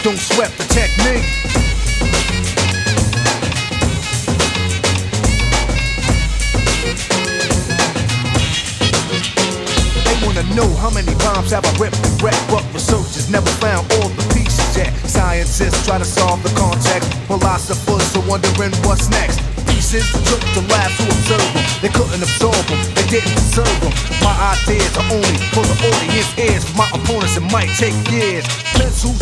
Don't sweat the technique. They wanna know how many bombs have I ripped and wrecked, but researchers never found all the pieces yet. Scientists try to solve the context, philosophers are wondering what's next. Pieces took to labs to observe them. They couldn't absorb them, they didn't deserve them. My ideas are only for the audience ears. For my opponents it might take years. Pencils